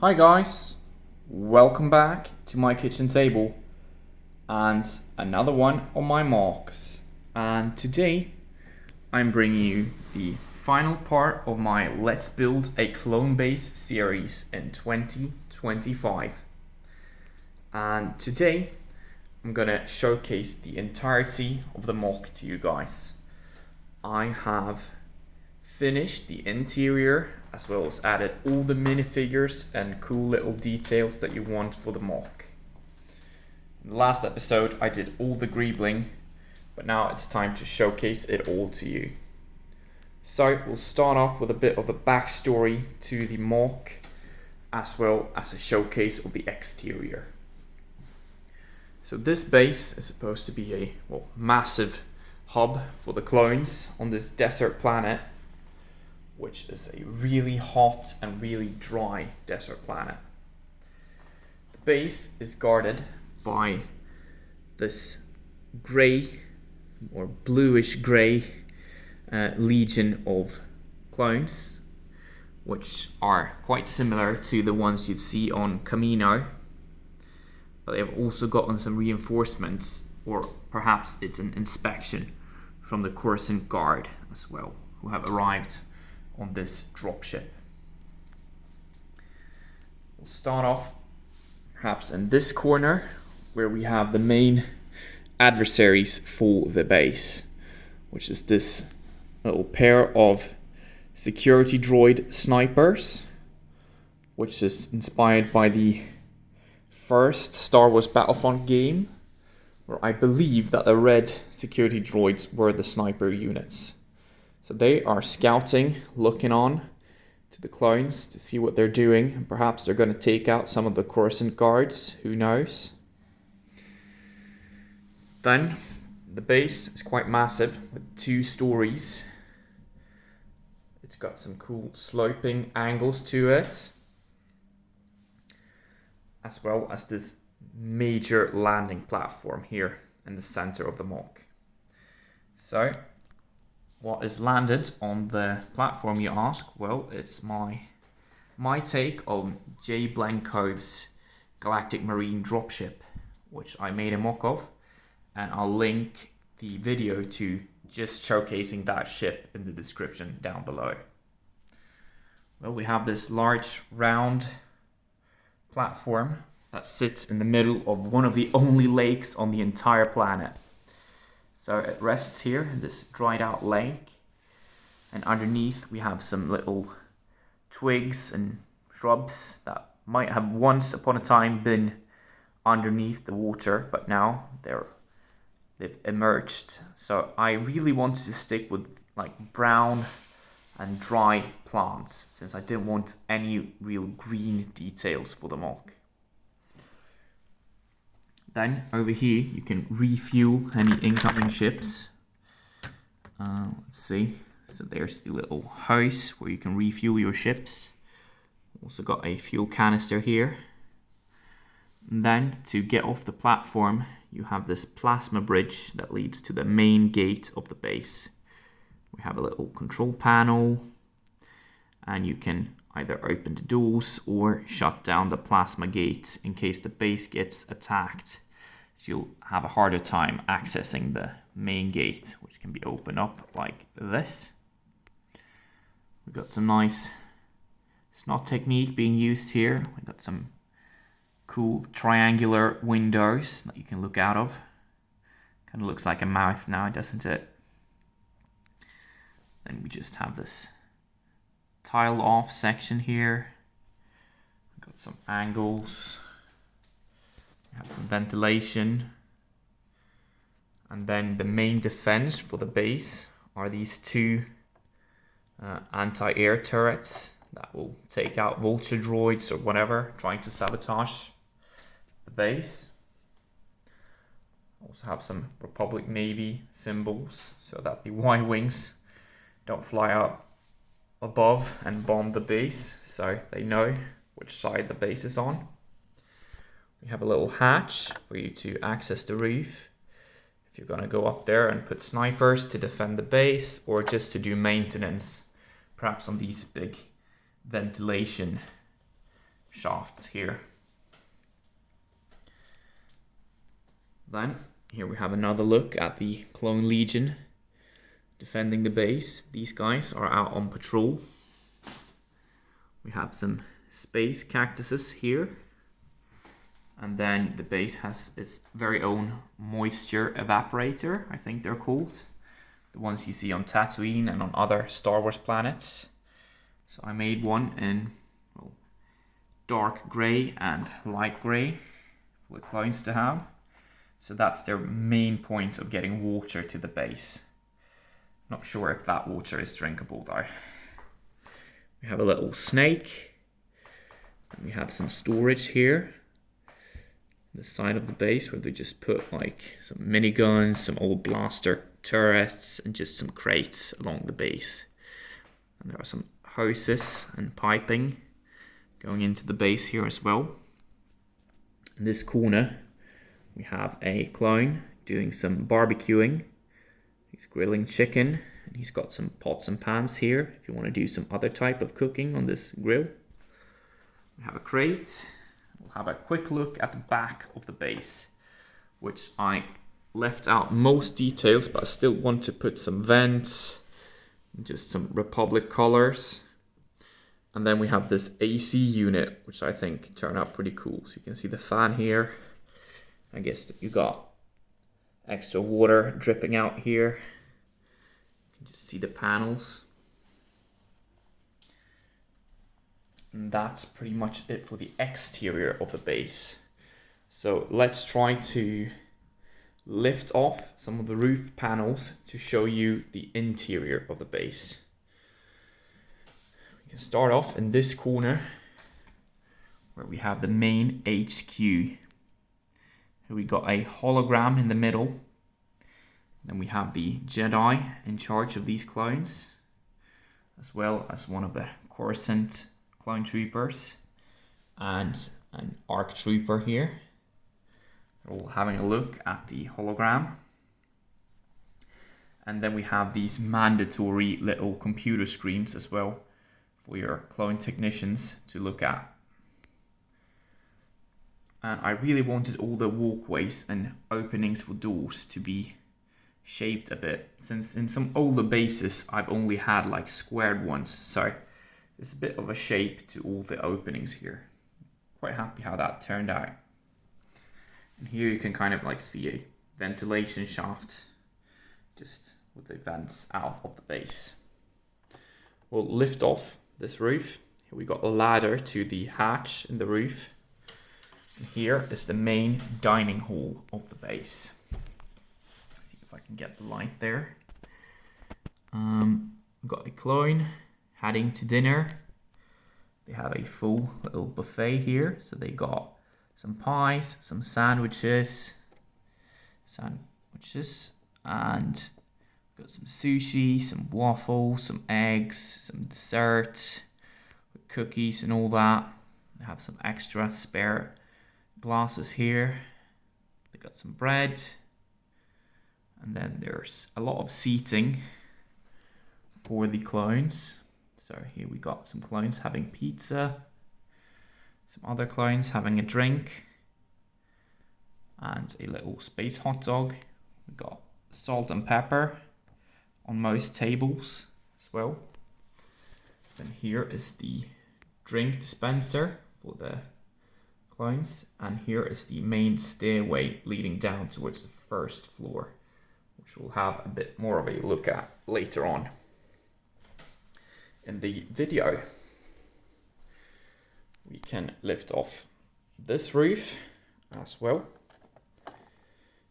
Hi guys, welcome back to my kitchen table and another one on my MOCs. And today I'm bringing you the final part of my Let's Build a Clone Base series in 2025. And today I'm gonna showcase the entirety of the MOC to you guys. I have finished the interior as well as added all the minifigures and cool little details that you want for the MOC. In the last episode I did all the greebling, but now it's time to showcase it all to you. So we'll start off with a bit of a backstory to the MOC as well as a showcase of the exterior. So this base is supposed to be a massive hub for the clones on this desert planet, which is a really hot and really dry desert planet. The base is guarded by this grey or bluish grey legion of clones, which are quite similar to the ones you'd see on Camino, but they've also gotten some reinforcements, or perhaps it's an inspection from the Coruscant Guard as well, who have arrived on this dropship. We'll start off perhaps in this corner where we have the main adversaries for the base, which is this little pair of security droid snipers, which is inspired by the first Star Wars Battlefront game, where I believe that the red security droids were the sniper units. So they are scouting, looking on to the clones to see what they're doing, and perhaps they're going to take out some of the Coruscant guards, who knows. Then the base is quite massive with 2 stories. It's got some cool sloping angles to it, as well as this major landing platform here in the center of the MOC. So what is landed on the platform, you ask? Well, it's my take on Jay Blanco's Galactic Marine dropship, which I made a mock of, and I'll link the video to just showcasing that ship in the description down below. Well, we have this large round platform that sits in the middle of one of the only lakes on the entire planet. So it rests here in this dried out lake, and underneath we have some little twigs and shrubs that might have once upon a time been underneath the water, but now they've emerged. So I really wanted to stick with like brown and dry plants, since I didn't want any real green details for the MOC. Then over here you can refuel any incoming ships. Let's see, so there's the little house where you can refuel your ships. Also got a fuel canister here. And then to get off the platform you have this plasma bridge that leads to the main gate of the base. We have a little control panel, and you can either open the doors or shut down the plasma gate in case the base gets attacked. So you'll have a harder time accessing the main gate, which can be opened up like this. We've got some nice snot technique being used here. We've got some cool triangular windows that you can look out of. Kind of looks like a mouth now, doesn't it? Then we just have this tile off section here. We've got some angles. We have some ventilation. And then the main defense for the base are these 2 anti-air turrets that will take out vulture droids or whatever trying to sabotage the base. Also have some Republic Navy symbols so that the Y-wings don't fly up above and bomb the base, so they know which side the base is on. We have a little hatch for you to access the roof if you're going to go up there and put snipers to defend the base, or just to do maintenance, perhaps on these big ventilation shafts here. Then here we have another look at the Clone Legion defending the base. These guys are out on patrol. We have some space cactuses here, and then the base has its very own moisture evaporator, I think they're called, the ones you see on Tatooine and on other Star Wars planets. So I made one in dark grey and light grey for the clones to have. So that's their main point of getting water to the base. Not sure if that water is drinkable though. We have a little snake. And we have some storage here. The side of the base where they just put like some miniguns, some old blaster turrets, and just some crates along the base. And there are some hoses and piping going into the base here as well. In this corner we have a clone doing some barbecuing. He's grilling chicken, and he's got some pots and pans here if you want to do some other type of cooking on this grill. We have a crate. We'll have a quick look at the back of the base, which I left out most details, but I still want to put some vents and just some Republic colors. And then we have this AC unit, which I think turned out pretty cool. So you can see the fan here. I guess that you got extra water dripping out here. You can just see the panels. And that's pretty much it for the exterior of the base. So let's try to lift off some of the roof panels to show you the interior of the base. We can start off in this corner where we have the main HQ. We got a hologram in the middle. Then we have the Jedi in charge of these clones, as well as one of the Coruscant clone troopers and an ARC trooper here. We're all having a look at the hologram. And then we have these mandatory little computer screens as well for your clone technicians to look at. And I really wanted all the walkways and openings for doors to be shaped a bit, since in some older bases I've only had like squared ones, so there's a bit of a shape to all the openings here. Quite happy how that turned out. And here you can kind of like see a ventilation shaft just with the vents out of the base. We'll lift off this roof. Here we got a ladder to the hatch in the roof. Here is the main dining hall of the base. Let's see if I can get the light there. Got a clone heading to dinner. They have a full little buffet here. So they got some pies, some sandwiches, and got some sushi, some waffles, some eggs, some dessert, with cookies and all that. They have some extra spare glasses here. They got some bread, and then there's a lot of seating for the clones. So here we got some clones having pizza, some other clones having a drink, and a little space hot dog. We got salt and pepper on most tables as well. Then here is the drink dispenser for the clones, and here is the main stairway leading down towards the first floor, which we'll have a bit more of a look at later on in the video. We can lift off this roof as well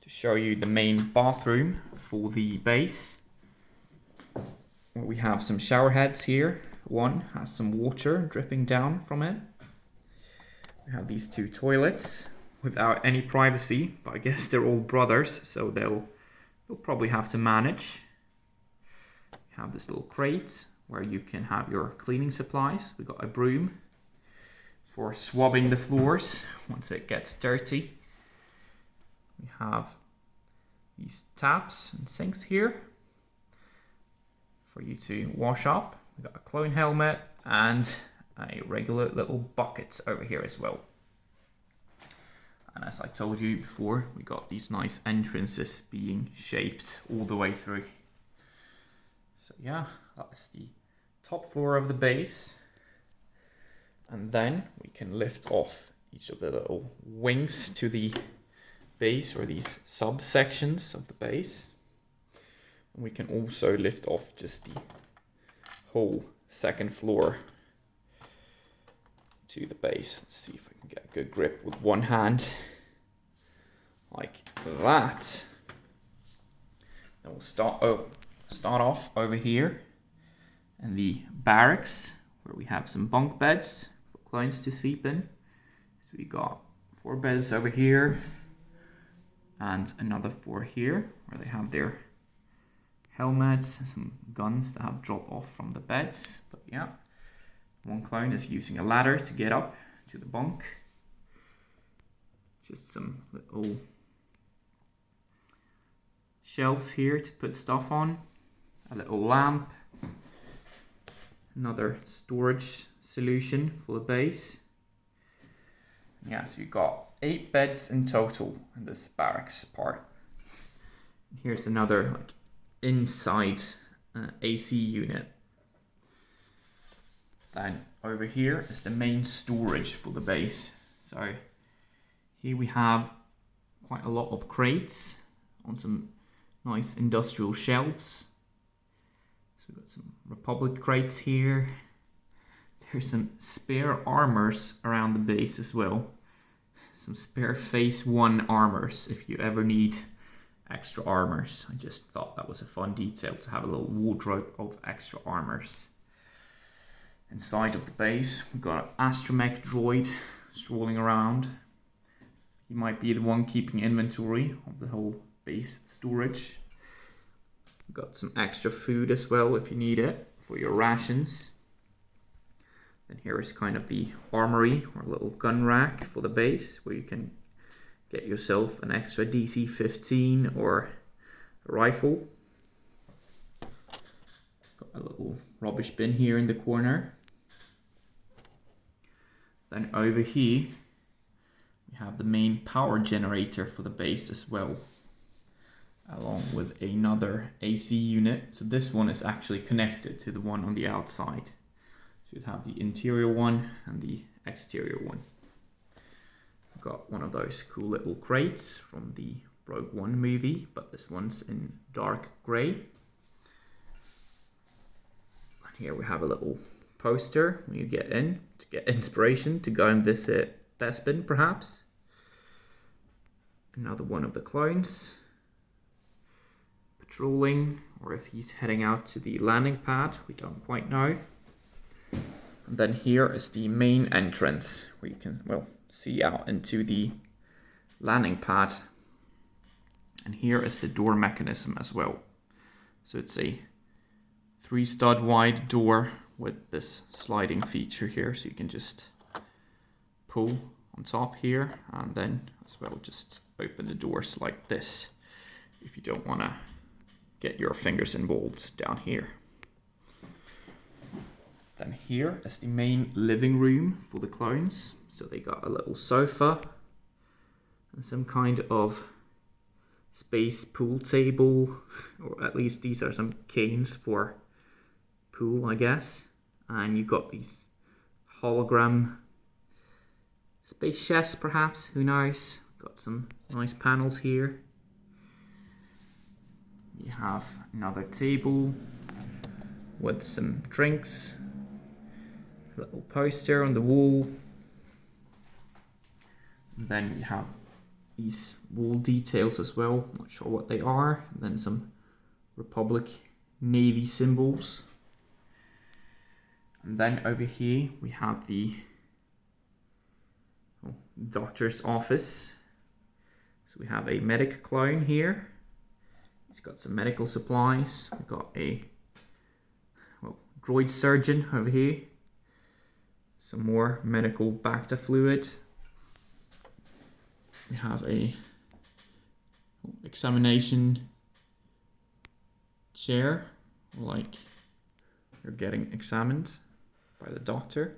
to show you the main bathroom for the base. We have some shower heads here. One has some water dripping down from it. We have these two toilets without any privacy, but I guess they're all brothers, so they'll probably have to manage. We have this little crate where you can have your cleaning supplies. We got a broom for swabbing the floors once it gets dirty. We have these taps and sinks here for you to wash up. We got a clone helmet and a regular little bucket over here as well. And as I told you before, we got these nice entrances being shaped all the way through. So yeah, that's the top floor of the base. And then we can lift off each of the little wings to the base, or these subsections of the base. And we can also lift off just the whole second floor to the base. Let's see if I can get a good grip with one hand, like that. Then we'll start off over here in the barracks, where we have some bunk beds for clients to sleep in. So we got 4 beds over here and another 4 here, where they have their helmets and some guns that have dropped off from the beds. But yeah, one clone is using a ladder to get up to the bunk. Just some little shelves here to put stuff on, a little lamp, another storage solution for the base. Yeah, so you've got 8 beds in total in this barracks part. Here's another inside AC unit. Then over here is the main storage for the base. So here we have quite a lot of crates on some nice industrial shelves. So we've got some Republic crates here. There's some spare armors around the base as well. Some spare phase 1 armors if you ever need extra armors. I just thought that was a fun detail to have a little wardrobe of extra armors. Inside of the base, we've got an astromech droid strolling around. He might be the one keeping inventory of the whole base storage. We've got some extra food as well if you need it for your rations. And here is kind of the armory, or little gun rack for the base, where you can get yourself an extra DC-15 or a rifle. Got a little rubbish bin here in the corner. Then over here we have the main power generator for the base as well, along with another AC unit. So this one is actually connected to the one on the outside. So you have the interior one and the exterior one. I've got one of those cool little crates from the Rogue One movie, but this one's in dark grey. And here we have a little poster when you get in, to get inspiration to go and visit Bespin perhaps. Another one of the clones patrolling, or if he's heading out to the landing pad, we don't quite know. And then here is the main entrance, where you can, well, see out into the landing pad. And here is the door mechanism as well. So it's a 3-stud wide door with this sliding feature here, so you can just pull on top here, and then as well just open the doors like this if you don't want to get your fingers involved down here. Then here is the main living room for the clones. So they got a little sofa and some kind of space pool table, or at least these are some canes for pool, I guess. And you've got these hologram space chests perhaps, who knows. Got some nice panels here. You have another table with some drinks, a little poster on the wall. And then you have these wall details as well, not sure what they are. And then some Republic Navy symbols. And then over here we have the doctor's office. So we have a medic clone here. He's got some medical supplies. We've got a droid surgeon over here. Some more medical Bacta fluid. We have a examination chair, like you're getting examined by the doctor.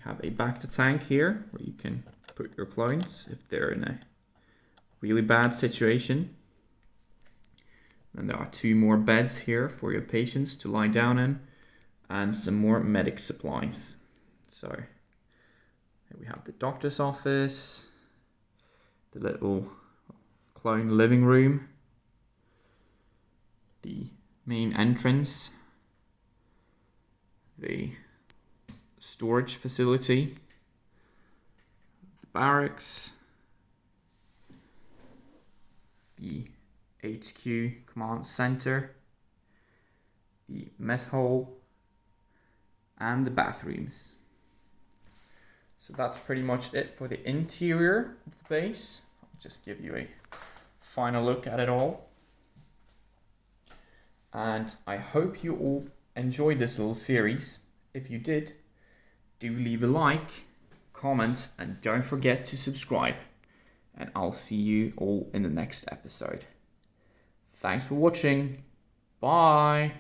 have a back to tank here where you can put your clones if they're in a really bad situation. And there are 2 more beds here for your patients to lie down in, and some more medic supplies. So here we have the doctor's office, the little clone living room, the main entrance, the storage facility, the barracks, the HQ command center, the mess hall, and the bathrooms. So that's pretty much it for the interior of the base. I'll just give you a final look at it all. And I hope you all enjoyed this little series. If you did, do leave a like, comment, and don't forget to subscribe. And I'll see you all in the next episode. Thanks for watching. Bye.